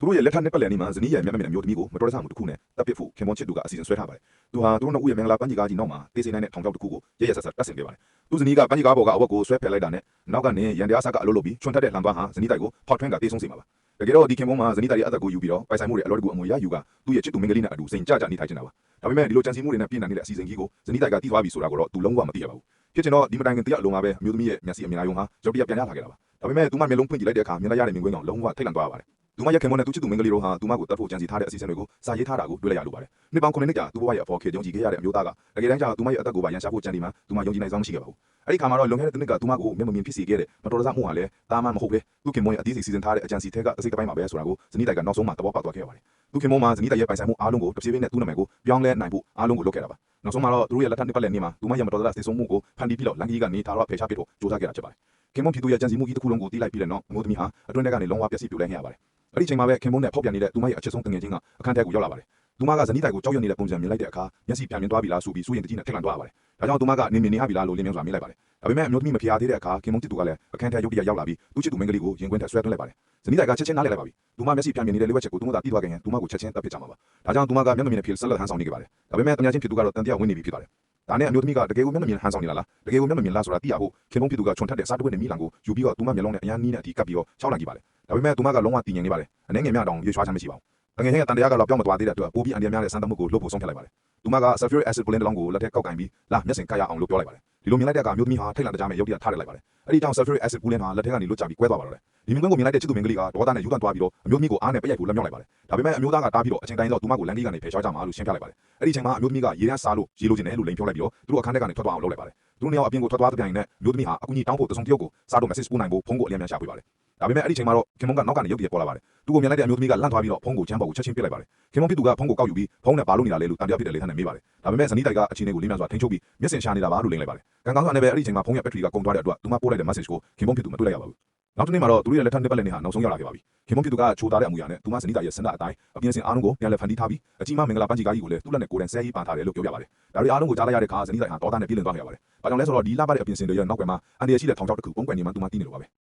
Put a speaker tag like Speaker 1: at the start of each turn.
Speaker 1: သူတို့ရဲ့လက်ထက်နှစ်ပတ်လည်နေ့မှာဇနီးရဲ့မျက်နှာအမျိုးသမီးကိုမတော်တဆမှုတစ်ခုနဲ့တပ်ပစ်ဖို့ခင်ပွန်ချစ်သူကအစီအစဉ်ဆွဲထားပါတယ်။သူဟာသူတို့နှစ်ဦးရဲ့မင်္ဂလာပန်းကြီးကားကြီးနောက်မှာတေးစိနိုင်တဲ့ထောင်ချောက်တစ်ခုကိုရရဆက်ဆက်တပ်ဆင်ခဲ့ပါတယ်။သူဇနီးကပန်းကြီးကားပေါ်ကအဝတ်ကိုဆွဲဖယ်လိုက်တာနဲ့နောက်ကနေရန်တရားဆက်ကအလုပ်လုပ်ပြီးချွန်ထက်တဲ့လှံသွားဟာဇနီးတိုက်ကိုဖောက်ထွင်းကတေးဆုံးစေမှာပါ။တကယ်တော့ဒီခင်ပွန်မှာဇနီးတိုက်ရဲ့အသက်ကိုယူပြီးတော့ပိုင်ဆိုင်မှုတွေအလောတကူအမွေရယူကသူ့ရဲ့ချစ်သူမင်္ဂလိနဲ့အတူစိန်ကြကြနေထိုင်နေတာပါ။ဒါပေမဲ့ဒီလိုကြံစည်မှုတွေနဲ့ပြည်နိုင်နေတဲ့အစီအစဉ်ကြီးကိုဇနီးတိုက်ကတီးသွားပြီဆိုတာကိုတော့သူလုံးဝမသိရပါဘူး။ဖြစ်ချင်တော့ဒီမတိုင်ခင်တရားအလုံးမှာပဲအမျိုးသမီးရဲ့မျက်စိအမြင်အာရုံဟာရုတ်တရက်ပြန်ရလာခဲ့တာပါ။ဒါပေမဲ့သူမမျက်လုံးဖွင့်ကြည့်လိုက်တဲ့အခါမျက်နှာရတဲ့မြင်ကွင်းကောင်လုံးဝထိတ်လန့်သွားရပါတယ်။သူမရဲ့ခင်မွန်းနဲ့သူချစ်သူမင်္ဂလိတို့ဟာသူမကိုတတ်ဖို့ကြံစည်ထားတဲ့အစီအစဉ်တွေကိုစာရေးထားတာကိုတွေ့လိုက်ရလို့ပါတယ်။နှစ်ပေါင်း9နှစ်ကြာသူ့ဘဝရဲ့အဖို့ခေယုံကြည်ခဲ့ရတဲ့အမျိုးသားကတကယ်တမ်းကျသူမရဲ့အသက်ကိုပါရန်ရှာဖို့ကြံဒီမှာသူမယုံကြည်နိုင်စွမ်းမရှိခဲ့ပါဘူး။အဲ့ဒီခါမှာတော့လွန်ခဲ့တဲ့တစ်နှစ်ကသူမကိုမျက်မမြင်ဖြစ်စေခဲ့တဲ့မတော်တဆမှုဟာလည်းတာမန်မဟုတ်ပဲသူခင်မွန်းရဲ့အသေးစိတ်စီစဉ်ထားတဲ့အကြံစီထဲကတစ်စိတ်တစ်ပိုင်းမှာပဲဆိုတာကိုဇနီးတိုက်ကနောက်ဆုံးမှသဘောပေါက်သွားခဲ့ပါတယ်။သူခင်မွန်းမှာဇနီးတိုက်ရဲ့ပိုင်ဆိုင်မှုအားလုံးကိုတစ်ပြေးပြေးနဲ့သူ့နာမည်ကိုပြောင်းလဲနိုင်ဖို့အားလုံးကိုလုပ်ခဲ့တာပါ။နောက်ဆုံးမှာတော့သူတို့ရဲ့လက်ထက်နှစ်ပတ်လည်နေ့မှာသူမရဲ့မတော်တဆစေဆုံးမှုကိုဖန်တီးပြီးတော့လန်ကီကနေထားတော့ဖယ်ရှားပစ်ဖို့ကြိုးစားခဲ့တာဖြစ်ပါတယ်။ခင်မွန်းပြည်သူရဲ့ကြံစည်မှုကြီးတစ်ခုလုံးကိုတီးလိုက်ပြီးတဲ့နောက်အမျိုးသမီးဟာအတွင်းထဲကနေလုံးဝပျက်စီးပြိုလဲခဲ့ရပါတယ်။အဲ့ဒီချိန်မှာပဲခင်မွန်းနဲ့ဖောက်ပြန်နေတဲ့သူမရဲ့အချစ်ဆုံးတငယ်ချင်းကအခန်းထဲကိုရောက်လာပါတယ်။သူမကဇနီးတိုင်ကိုကြောက်ရွံ့နေတဲ့ပုံစံမြင်လိုက်တဲ့အခါမျက်စိပြန်မြင်သွားပြီလားဆိုပြီးစိုးရင်တကြီးနဲ့ထိတ်လန့်သွားပါတယ်။ဒါကြောင့်သူမကနေမြင်နေရပြီလားလို့လင်းမြန်းစွာမေးလိုက်ပါတယ်။ဒါပေမဲ့အမျိုးသမီးမဖြေရသေးတဲ့အခါခင်မွန်းတစ်သူကလည်းအခန်းထဲရုတ်တရက်ရောက်လာပြီးသူ့ချစ်သူမင်္ဂလိကိုရင်ခွင်ထဲဆွဲသွင်းလိုက်ပါတယ်။ဇနီးတိုင်ကချက်ချင်းနားလည်လိုက်ပါပြီ။သူမမျက်စိပြန်မြင်နေတဲ့လေးဝက်ချက်ကိုသူမသာတီးသွားခင်သူမကိုချက်ချင်းတပ်ပစ်ကြမှာပါ။ဒါကြောင့်သူမကမျက်နှာမြင်နဲ့ဖြေဆက်လက်ဟန်ဆောင်နေခဲ့ပါတယ်။ဒါပေမဲ့တမန်ချင်းဖြစ်သူကတော့တန်တရားဝင်နေပြီဖြစ်ပါတယ်။ဒါနဲ့အမျိုးသမီးကတကယ်ကိုမျက်နှာမြင်ဟန်ဆောင်နေလားတကယ်ကိုမျက်နှာမြင်လားဆိုတာသိရဖို့ခင်မွန်းဖြစ်သူကခြုံထက်တဲ့စားတပွက်နဲ့မိလံကိုယူပြီးတော့သူမမျက်လုံးနဲ့အရန်နီးနဲ့အတီးကပ်ပြီးတော့ချောက်လိုက်ကြည့်ပါတယ်။ဒါပေမဲ့သူမကလုံးဝတည်ငြိမ်နေပါတယ်။အနေငယ်မြတောင်ရွှေချွားချမ်းမရှိပါဘူး။တကယ်ချင်းကတန်တရားကတော့ပြောင်းမသွားသေးတဲ့အတွက်ပိုပြီးအန်ဒီယမ်များတဲ့စမ်းသပ်မှုကိုလုပ်ဖို့ဆုံးဖြတ်လိုက်ပါတယ်။သူမက sulfuric acid ပလင်းတစ်လုံးကိုလက်ထဲကောက်ကင်ပြီးလာမျက်စင်ကရအောင်လို့ပြောလိုက်ပါတယ်။ဒီလိုမြင်လိုက်တဲ့အခါမျိုးသမီးဟာထိတ်လန့်တကြားမဲ့ရုတ်တရက်ထားလိုက်ပါတယ်။အဲ့ဒီကြောင့် sulfuric acid ပလင်းဟာလက်ထဲကနေလွတ်ကျပြီးကွဲသွားပါတော့တယ်။ဒီမြင်ကွင်းကိုမြင်လိုက်တဲ့ချစ်သူမင်္ဂလိကဒေါသနဲ့ယူသွန်းသွားပြီးတော့အမျိုးသမီးကိုအားနဲ့ပိတ်ရိုက်ဖို့လက်မြောက်လိုက်ပါတယ်။ဒါပေမဲ့အမျိုးသားကတားပြီးတော့အချိန်တိုင်းတော့သူမကိုလန်ကီကနေဖယ်ရှားကြမှာလို့ရှင်းပြလိုက်ပါတယ်။အဲ့ဒီချိန်မှာအမျိုးသမီးကရေတန်းစားလို့ရေလိုချင်တယ်လို့လိန်ပြောလိုက်ပြီးတော့သူတို့အခန်းထဲကနေထွက်သွားအောင်လုပ်လိုက်ပါတယ်။သူတို့နှစ်ယောက်အပြင်ကိုထွက်သွားတဲ့ပြန်ရင်လည်းမျိုးသမီးဟာအကူကြီးတောင်းဖို့တစုံတစ်ယောက်ကိုစားတော့ message ပို့နိုင်ဖို့ဖုန်းကိုအလျံမြန်ရှာဖွေပါတယ်။ဒါပေမဲ့အဲ့ဒီချိန်မှာတော့ခင်မွန်းကနောက်ကနေရုတ်တရက်ပေါ်လာပါတယ်။သူ့ကိုမြင်လိုက်တဲ့အမျိုးသမီးကလန့်သွားပြီးတော့ဖုန်းကိုချမ်းပေါ်ကိုချက်ချင်းပစ်လိုက်ပါတယ်။ခင်မွန်းဖြစ်သူကဖုန်းကိုကောက်ယူပြီးဖုန်းနဲ့ဘာလို့နေတာလဲလို့တန်တရားဖြစ်တဲ့လေထန်းနဲ့မေးပါတယ်။ဒါပေမဲ့ဇနီးတိုက်ကအခြေအနေကိုလေးများစွာထိန်းချုပ်ပြီးမျက်စင်ရှာနေတာပါလို့လိန်လိုက်ပါတယ်။ကံကောင်းစွာနဲ့ပဲအဲ့ဒီချိန်မှာဖုန်းရဲ့ဘက်ထရီကကုန်သွားတဲ့အတွက်သူမပို့လိုက်တဲ့ message ကိုခင်မွန်းဖြစ်သူမတွေ့လိုက်ရပါဘူး။နောက်တစ်နေ့မှာတော့သူတို့ရဲ့လက်ထက်နှစ်ပတ်လည်နေ့ဟာနောက်ဆုံးရောက်လာခဲ့ပါပြီ။ခင်မွန်းဖြစ်သူကချိုးသားတဲ့အမူအရာနဲ့သူမဇနီးတိုက်ရဲ့စန္ဒအတိုင်းအပြင်းစင်အားလုံးကိုပြန်လည်ဖန်တီးထားပြီးအကြီးမမင်္ဂလာပန်းကြီးကားကြီးကိုလည်းသူ့လက်နဲ့ကိုယ်တိုင်ဆဲကြီးပန်ထားတယ်လို့ပြောပြပါတယ်။ဒါတွေအားလုံးကိုကြားလိုက်ရတဲ့အခါဇနီးတိုက်ဟာဒေါသနဲ့ပြေးလည်သွားခဲ့ရပါတယ်။ဘာကြောင့်လဲဆိုတော့ဒီလှပတဲ့အပြင်စင်တွေရဲ့နောက်ကွယ်မှာအန်ဒီရရှိတဲ့ထောင်ချောက်တစ်ခုပုံကွယ်နေမှသူမသိနေလို့ပါပဲ။